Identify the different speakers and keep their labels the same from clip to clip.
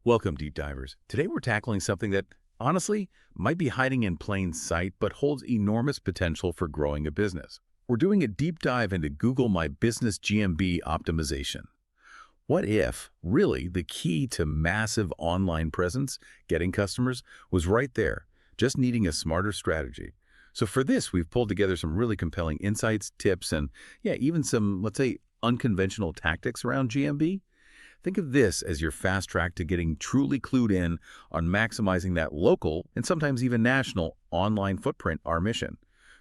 Speaker 1: Welcome, Deep Divers. Today we're tackling something that, honestly, might be hiding in plain sight but holds enormous potential for growing a business. We're doing a deep dive into Google My Business GMB optimization. What if, really, the key to massive online presence, getting customers, was right there, just needing a smarter strategy? So for this, we've pulled together some really compelling insights, tips, and, even some, let's say, unconventional tactics around GMB. Think of this as your fast track to getting truly clued in on maximizing that local and sometimes even national online footprint, our mission.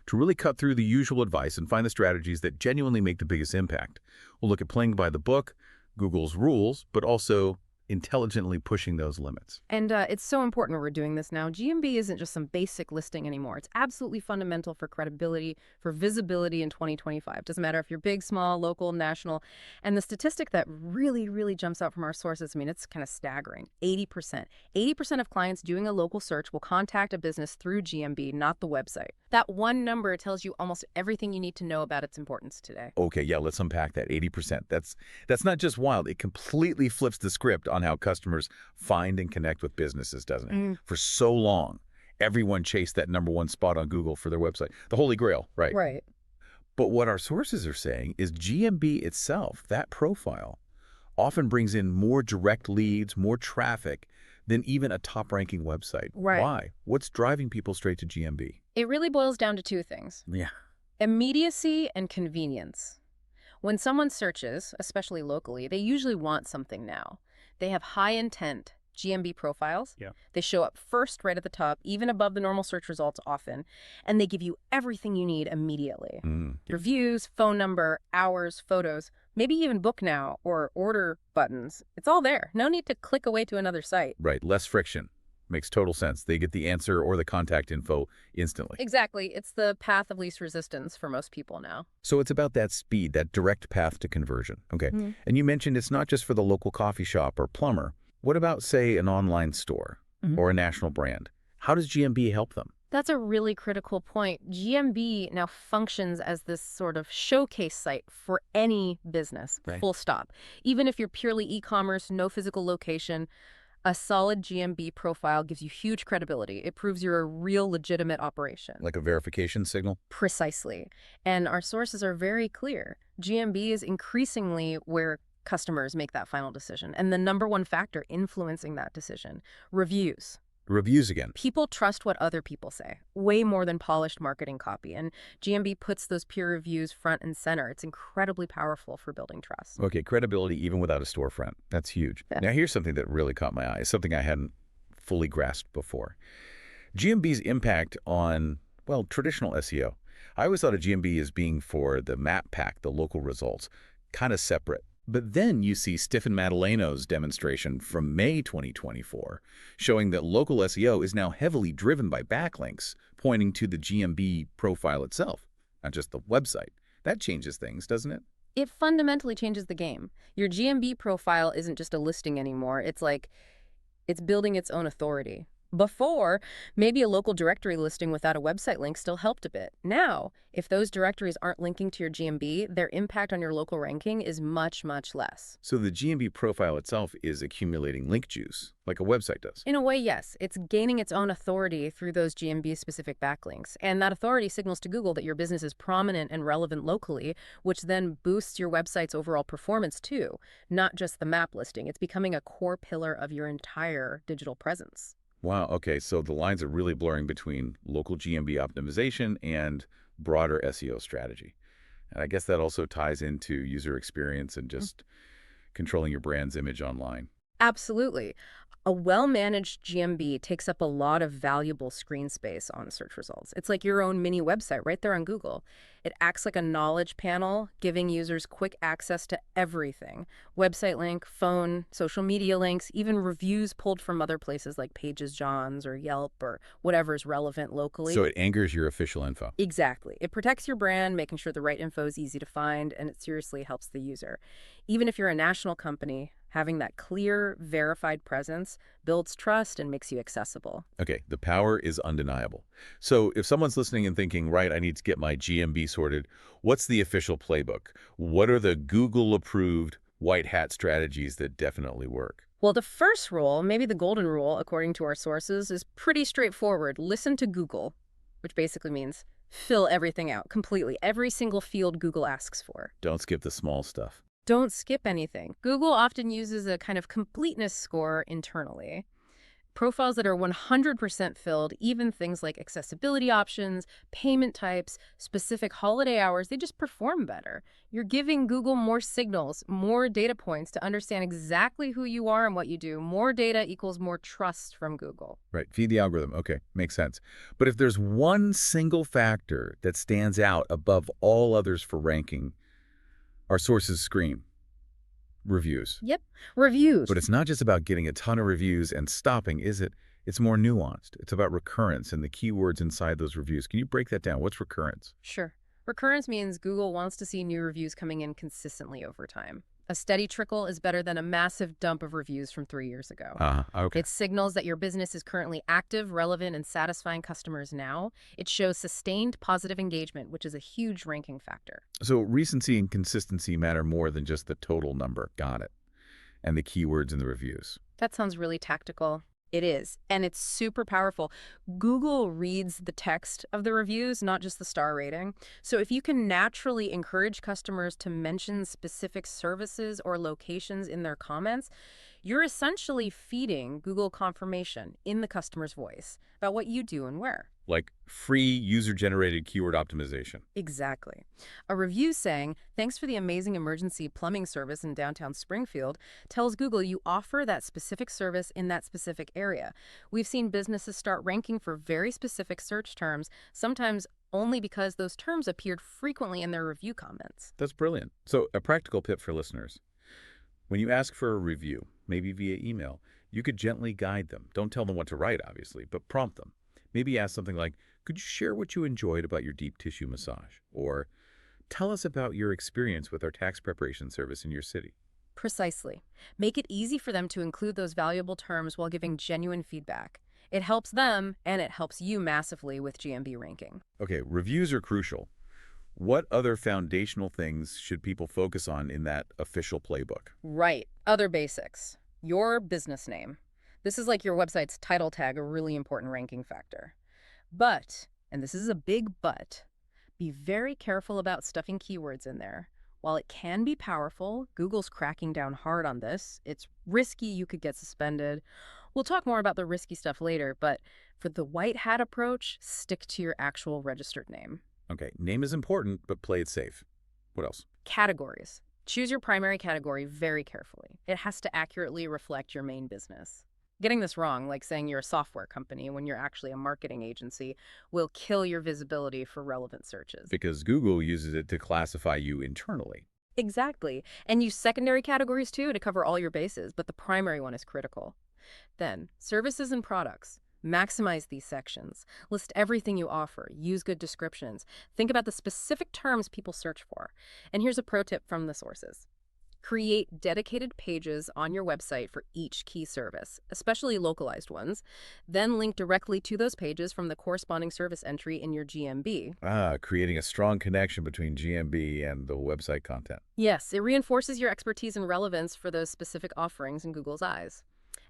Speaker 1: To really cut through the usual advice and find the strategies that genuinely make the biggest impact. We'll look at playing by the book, Google's rules, but also intelligently pushing those limits.
Speaker 2: And it's so important we're doing this now. GMB isn't just some basic listing anymore. It's absolutely fundamental for credibility, for visibility in 2025. Doesn't matter if you're big, small, local, national. And the statistic that really jumps out from our sources, I mean, it's kind of staggering. 80%. 80% of clients doing a local search will contact a business through GMB, not the website. That one number tells you almost everything you need to know about its importance today.
Speaker 1: Okay, let's unpack that 80%. That's not just wild. It completely flips the script on how customers find and connect with businesses, doesn't it? For so long, everyone chased that #1 spot on Google for their website. The Holy Grail, right?
Speaker 2: Right.
Speaker 1: But what our sources are saying is GMB itself, that profile, often brings in more direct leads, more traffic than even a top-ranking website.
Speaker 2: Right.
Speaker 1: Why? What's driving people straight to GMB?
Speaker 2: It really boils down to two things.
Speaker 1: Yeah.
Speaker 2: Immediacy and convenience. When someone searches, especially locally, they usually want something now. They have high intent GMB profiles.
Speaker 1: Yeah.
Speaker 2: They show up first right at the top, even above the normal search results often, and they give you everything you need immediately. Reviews, phone number, hours, photos, maybe even book now or order buttons. It's all there. No need to click away to another site.
Speaker 1: Right. Less friction. Makes total sense. They get the answer or the contact info instantly.
Speaker 2: Exactly. It's the path of least resistance for most people now.
Speaker 1: So it's about that speed, that direct path to conversion. Okay. And you mentioned it's not just for the local coffee shop or plumber. What about, say, an online store or a national brand? How does GMB help them?
Speaker 2: That's a really critical point. GMB now functions as this sort of showcase site for any business, full stop. Even if you're purely e-commerce, no physical location, a solid GMB profile gives you huge credibility. It proves you're a real legitimate operation.
Speaker 1: Like a verification signal?
Speaker 2: Precisely. And our sources are very clear. GMB is increasingly where customers make that final decision. And the #1 factor influencing that decision, reviews.
Speaker 1: Reviews again.
Speaker 2: People trust what other people say, way more than polished marketing copy. And GMB puts those peer reviews front and center. It's incredibly powerful for building trust.
Speaker 1: Okay, credibility even without a storefront. That's huge.
Speaker 2: Yeah.
Speaker 1: Now here's something that really caught my eye, something I hadn't fully grasped before. GMB's impact on, well, traditional SEO. I always thought of GMB as being for the map pack, the local results, kind of separate. But then you see Stephen Madaleno's demonstration from May 2024, showing that local SEO is now heavily driven by backlinks, pointing to the GMB profile itself, not just the website. That changes things, doesn't it?
Speaker 2: It fundamentally changes the game. Your GMB profile isn't just a listing anymore. It's building its own authority. Before, maybe a local directory listing without a website link still helped a bit. Now, if those directories aren't linking to your GMB, their impact on your local ranking is much less.
Speaker 1: So the GMB profile itself is accumulating link juice, like a website does.
Speaker 2: In a way, yes. It's gaining its own authority through those GMB-specific backlinks. And that authority signals to Google that your business is prominent and relevant locally, which then boosts your website's overall performance too, not just the map listing. It's becoming a core pillar of your entire digital presence.
Speaker 1: Wow, okay, so the lines are really blurring between local GMB optimization and broader SEO strategy. And I guess that also ties into user experience and just controlling your brand's image online.
Speaker 2: Absolutely. A well-managed GMB takes up a lot of valuable screen space on search results. It's like your own mini website right there on Google. It acts like a knowledge panel, giving users quick access to everything. Website link, phone, social media links, even reviews pulled from other places like Pages John's or Yelp or whatever's relevant locally.
Speaker 1: So it anchors your official info.
Speaker 2: Exactly. It protects your brand, making sure the right info is easy to find, and it seriously helps the user. Even if you're a national company, having that clear, verified presence builds trust and makes you accessible.
Speaker 1: Okay, the power is undeniable. So if someone's listening and thinking, right, I need to get my GMB sorted, what's the official playbook? What are the Google-approved white hat strategies that definitely work?
Speaker 2: Well, the first rule, maybe the golden rule, according to our sources, is pretty straightforward. Listen to Google, which basically means fill everything out completely, every single field Google asks for.
Speaker 1: Don't skip the small stuff.
Speaker 2: Don't skip anything. Google often uses a kind of completeness score internally. Profiles that are 100% filled, even things like accessibility options, payment types, specific holiday hours, they just perform better. You're giving Google more signals, more data points to understand exactly who you are and what you do. More data equals more trust from Google.
Speaker 1: Right, feed the algorithm. Okay, makes sense. But if there's one single factor that stands out above all others for ranking, our sources scream reviews.
Speaker 2: Yep, reviews.
Speaker 1: But it's not just about getting a ton of reviews and stopping, is it? It's more nuanced. It's about recurrence and the keywords inside those reviews. Can you break that down? What's recurrence?
Speaker 2: Sure. Recurrence means Google wants to see new reviews coming in consistently over time. A steady trickle is better than a massive dump of reviews from 3 years ago.
Speaker 1: Okay.
Speaker 2: It signals that your business is currently active, relevant, and satisfying customers now. It shows sustained positive engagement, which is a huge ranking factor.
Speaker 1: So recency and consistency matter more than just the total number. Got it. And the keywords in the reviews.
Speaker 2: That sounds really tactical. It is, and it's super powerful. Google reads the text of the reviews, not just the star rating. So if you can naturally encourage customers to mention specific services or locations in their comments, you're essentially feeding Google confirmation in the customer's voice about what you do and where.
Speaker 1: Like free user-generated keyword optimization.
Speaker 2: Exactly. A review saying, "Thanks for the amazing emergency plumbing service in downtown Springfield," tells Google you offer that specific service in that specific area. We've seen businesses start ranking for very specific search terms, sometimes only because those terms appeared frequently in their review comments.
Speaker 1: That's brilliant. So a practical tip for listeners. When you ask for a review, maybe via email, you could gently guide them. Don't tell them what to write, obviously, but prompt them. Maybe ask something like, could you share what you enjoyed about your deep tissue massage? Or tell us about your experience with our tax preparation service in your city.
Speaker 2: Precisely. Make it easy for them to include those valuable terms while giving genuine feedback. It helps them, and it helps you massively with GMB ranking.
Speaker 1: Okay, reviews are crucial. What other foundational things should people focus on in that official playbook?
Speaker 2: Right. Other basics. Your business name. This is like your website's title tag, a really important ranking factor. But, and this is a big but, be very careful about stuffing keywords in there. While it can be powerful, Google's cracking down hard on this. It's risky, you could get suspended. We'll talk more about the risky stuff later, but for the white hat approach, stick to your actual registered name.
Speaker 1: Okay, name is important, but play it safe. What else?
Speaker 2: Categories. Choose your primary category very carefully. It has to accurately reflect your main business. Getting this wrong, like saying you're a software company when you're actually a marketing agency, will kill your visibility for relevant searches.
Speaker 1: Because Google uses it to classify you internally.
Speaker 2: Exactly. And use secondary categories too to cover all your bases, but the primary one is critical. Then, services and products. Maximize these sections. List everything you offer. Use good descriptions. Think about the specific terms people search for. And here's a pro tip from the sources. Create dedicated pages on your website for each key service, especially localized ones. Then link directly to those pages from the corresponding service entry in your GMB.
Speaker 1: Creating a strong connection between GMB and the website content.
Speaker 2: Yes, it reinforces your expertise and relevance for those specific offerings in Google's eyes.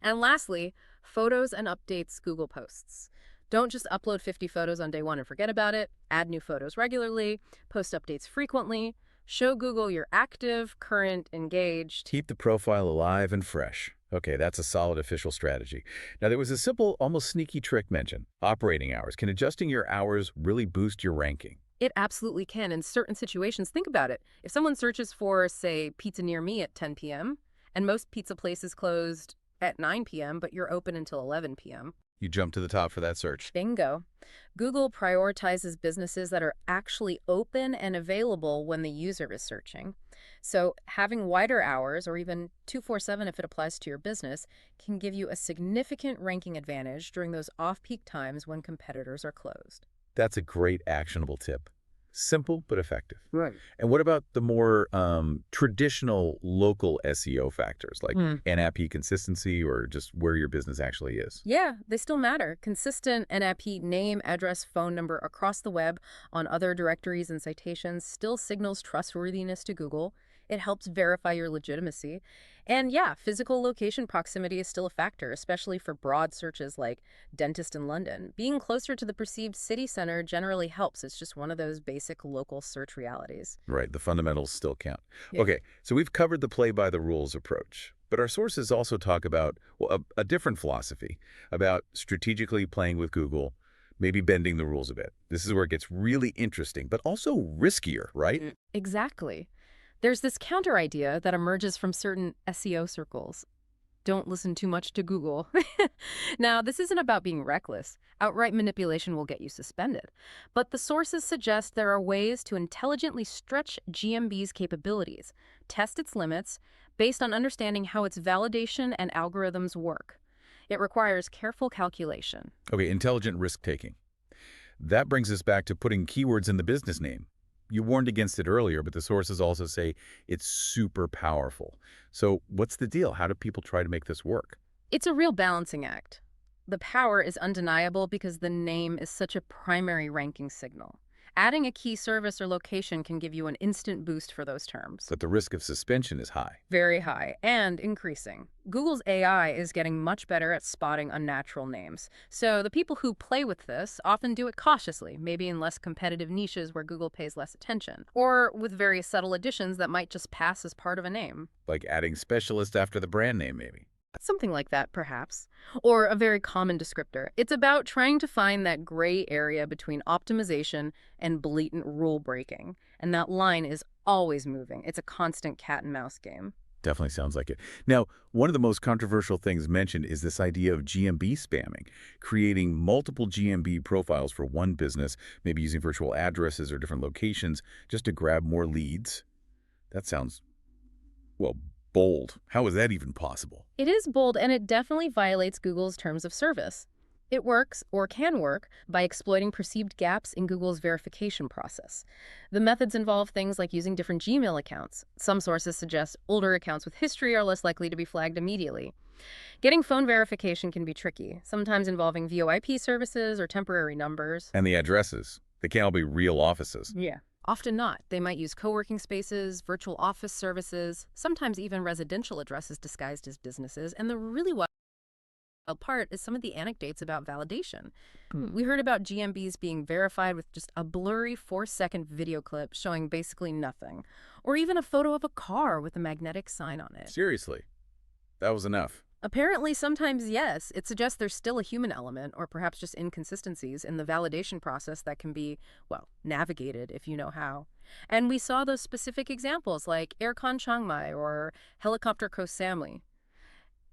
Speaker 2: And lastly, photos and updates Google posts. Don't just upload 50 photos on day one and forget about it. Add new photos regularly, post updates frequently. Show Google you're active, current, engaged.
Speaker 1: Keep the profile alive and fresh. Okay, that's a solid official strategy. Now, there was a simple, almost sneaky trick mentioned. Operating hours. Can adjusting your hours really boost your ranking?
Speaker 2: It absolutely can in certain situations. Think about it. If someone searches for, say, pizza near me at 10 p.m., and most pizza places closed at 9 p.m., but you're open until 11 p.m.,
Speaker 1: You jump to the top for that search.
Speaker 2: bingo. Google prioritizes businesses that are actually open and available when the user is searching. So having wider hours, or even 24/7 if it applies to your business, can give you a significant ranking advantage during those off-peak times when competitors are closed.
Speaker 1: That's a great actionable tip. Simple but effective.
Speaker 2: Right.
Speaker 1: And what about the more traditional local SEO factors like NAP consistency or just where your business actually is?
Speaker 2: Yeah, they still matter. Consistent NAP name, address, phone number across the web on other directories and citations still signals trustworthiness to Google. It helps verify your legitimacy. And yeah, physical location proximity is still a factor, especially for broad searches like dentist in London. Being closer to the perceived city center generally helps. It's just one of those basic local search realities.
Speaker 1: Right, the fundamentals still count.
Speaker 2: Yeah.
Speaker 1: Okay, so we've covered the play-by-the-rules approach, but our sources also talk about a different philosophy, about strategically playing with Google, maybe bending the rules a bit. This is where it gets really interesting, but also riskier, right?
Speaker 2: Exactly. There's this counter idea that emerges from certain SEO circles. Don't listen too much to Google. Now, this isn't about being reckless. Outright manipulation will get you suspended. But the sources suggest there are ways to intelligently stretch GMB's capabilities, test its limits, based on understanding how its validation and algorithms work. It requires careful calculation.
Speaker 1: Okay, intelligent risk-taking. That brings us back to putting keywords in the business name. You warned against it earlier, but the sources also say it's super powerful. So what's the deal? How do people try to make this work?
Speaker 2: It's a real balancing act. The power is undeniable because the name is such a primary ranking signal. Adding a key service or location can give you an instant boost for those terms.
Speaker 1: But the risk of suspension is high.
Speaker 2: Very high and increasing. Google's AI is getting much better at spotting unnatural names. So the people who play with this often do it cautiously, maybe in less competitive niches where Google pays less attention, or with very subtle additions that might just pass as part of a name.
Speaker 1: Like adding specialist after the brand name, maybe.
Speaker 2: Something like that, perhaps. Or a very common descriptor. It's about trying to find that gray area between optimization and blatant rule breaking. And that line is always moving. It's a constant cat and mouse game.
Speaker 1: Definitely sounds like it. Now, one of the most controversial things mentioned is this idea of GMB spamming, creating multiple GMB profiles for one business, maybe using virtual addresses or different locations just to grab more leads. That sounds, well, bold. How is that even possible?
Speaker 2: It is bold, and it definitely violates Google's terms of service. It works, or can work, by exploiting perceived gaps in Google's verification process. The methods involve things like using different Gmail accounts. Some sources suggest older accounts with history are less likely to be flagged immediately. Getting phone verification can be tricky, sometimes involving VoIP services or temporary numbers.
Speaker 1: And the addresses. They can't all be real offices.
Speaker 2: Yeah. Often not. They might use co-working spaces, virtual office services, sometimes even residential addresses disguised as businesses. And the really wild part is some of the anecdotes about validation. We heard about GMBs being verified with just a blurry 4-second video clip showing basically nothing, or even a photo of a car with a magnetic sign on it.
Speaker 1: Seriously. That was enough.
Speaker 2: Apparently, sometimes, yes. It suggests there's still a human element, or perhaps just inconsistencies in the validation process that can be, well, navigated if you know how. And we saw those specific examples like Aircon Chiang Mai or Helicopter Koh Samui.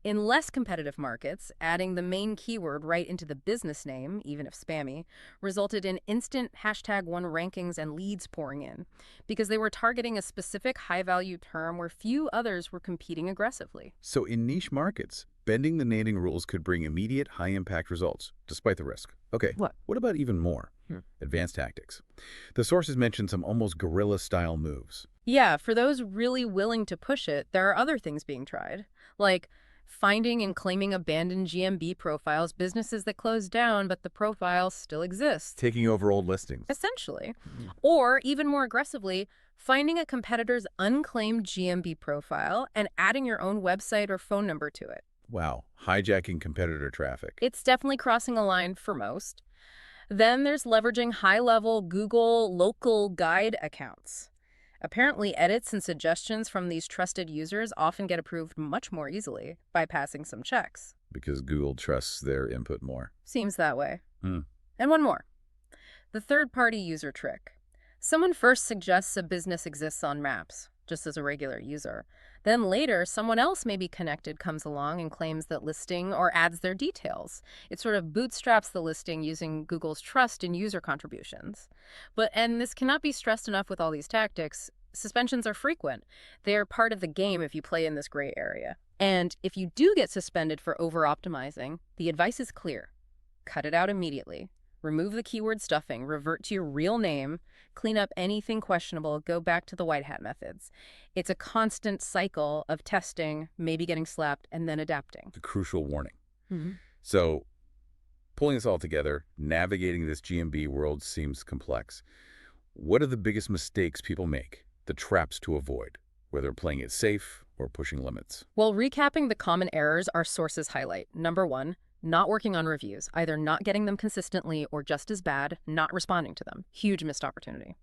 Speaker 2: In less competitive markets, adding the main keyword right into the business name, even if spammy, resulted in instant #1 rankings and leads pouring in, because they were targeting a specific high-value term where few others were competing aggressively.
Speaker 1: So in niche markets, bending the naming rules could bring immediate high-impact results, despite the risk. Okay, what about even more? Advanced tactics. The sources mentioned some almost guerrilla-style moves.
Speaker 2: Yeah, for those really willing to push it, there are other things being tried, like finding and claiming abandoned GMB profiles, businesses that closed down, but the profile still exists.
Speaker 1: Taking over old listings.
Speaker 2: Essentially. Or, even more aggressively, finding a competitor's unclaimed GMB profile and adding your own website or phone number to it.
Speaker 1: Wow, hijacking competitor traffic.
Speaker 2: It's definitely crossing a line for most. Then there's leveraging high-level Google local guide accounts. Apparently, edits and suggestions from these trusted users often get approved much more easily, bypassing some checks.
Speaker 1: Because Google trusts their input more.
Speaker 2: Seems that way. And one more. The third-party user trick. Someone first suggests a business exists on Maps, just as a regular user. Then later, someone else maybe connected comes along and claims that listing or adds their details. It sort of bootstraps the listing using Google's trust in user contributions. And this cannot be stressed enough with all these tactics. Suspensions are frequent. They are part of the game if you play in this gray area. And if you do get suspended for over-optimizing, the advice is clear. Cut it out immediately. Remove the keyword stuffing, revert to your real name, clean up anything questionable, go back to the white hat methods. It's a constant cycle of testing, maybe getting slapped, and then adapting.
Speaker 1: The crucial warning. So, pulling this all together, navigating this GMB world seems complex. What are the biggest mistakes people make, the traps to avoid? whether playing it safe or pushing limits.
Speaker 2: Well, recapping the common errors our sources highlight. Number one, not working on reviews, either not getting them consistently or just as bad, not responding to them. Huge missed opportunity.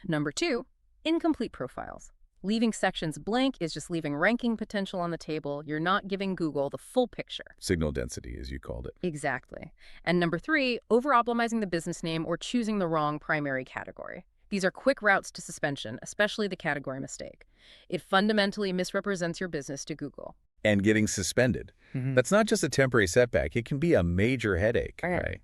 Speaker 2: Number two, incomplete profiles. Leaving sections blank is just leaving ranking potential on the table. You're not giving Google the full picture.
Speaker 1: Signal density, as you called it.
Speaker 2: Exactly. And number three, over-optimizing the business name or choosing the wrong primary category. These are quick routes to suspension, especially the category mistake. It fundamentally misrepresents your business to Google.
Speaker 1: And getting suspended. That's not just a temporary setback. It can be a major headache, right?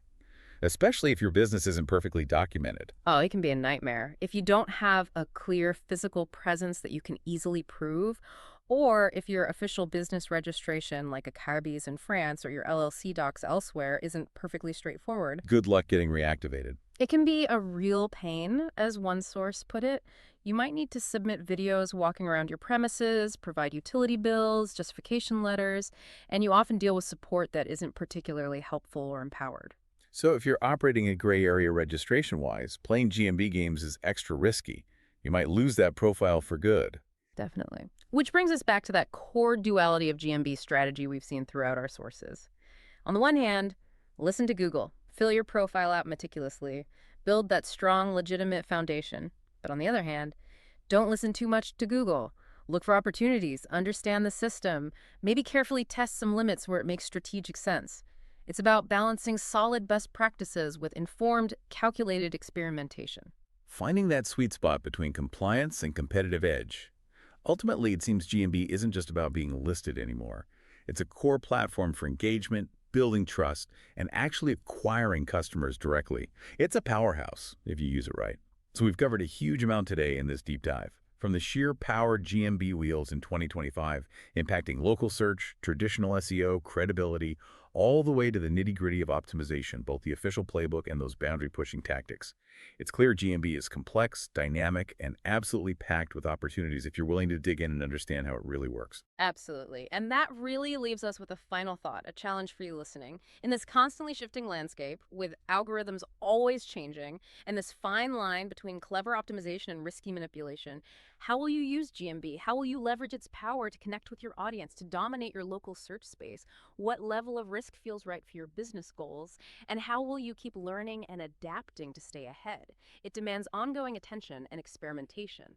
Speaker 1: Especially if your business isn't perfectly documented.
Speaker 2: Oh, it can be a nightmare. If you don't have a clear physical presence that you can easily prove, or if your official business registration, like a CARBIS in France or your LLC docs elsewhere, isn't perfectly straightforward.
Speaker 1: Good luck getting reactivated.
Speaker 2: It can be a real pain, as one source put it. You might need to submit videos walking around your premises, provide utility bills, justification letters, and you often deal with support that isn't particularly helpful or empowered.
Speaker 1: So if you're operating a gray area registration-wise, playing GMB games is extra risky. You might lose that profile for good.
Speaker 2: Definitely. Which brings us back to that core duality of GMB strategy we've seen throughout our sources. On the one hand, listen to Google. Fill your profile out meticulously. Build that strong, legitimate foundation. But on the other hand, don't listen too much to Google. Look for opportunities, understand the system, maybe carefully test some limits where it makes strategic sense. It's about balancing solid best practices with informed, calculated experimentation.
Speaker 1: Finding that sweet spot between compliance and competitive edge. Ultimately, it seems GMB isn't just about being listed anymore. It's a core platform for engagement, building trust, and actually acquiring customers directly. It's a powerhouse if you use it right. So we've covered a huge amount today in this deep dive. From the sheer power GMB wheels in 2025, impacting local search, traditional SEO, credibility, all the way to the nitty-gritty of optimization, both the official playbook and those boundary-pushing tactics. It's clear GMB is complex, dynamic, and absolutely packed with opportunities if you're willing to dig in and understand how it really works.
Speaker 2: Absolutely. And that really leaves us with a final thought, a challenge for you listening. In this constantly shifting landscape, with algorithms always changing, and this fine line between clever optimization and risky manipulation, how will you use GMB? How will you leverage its power to connect with your audience, to dominate your local search space? What level of risk feels right for your business goals? And how will you keep learning and adapting to stay ahead? It demands ongoing attention and experimentation.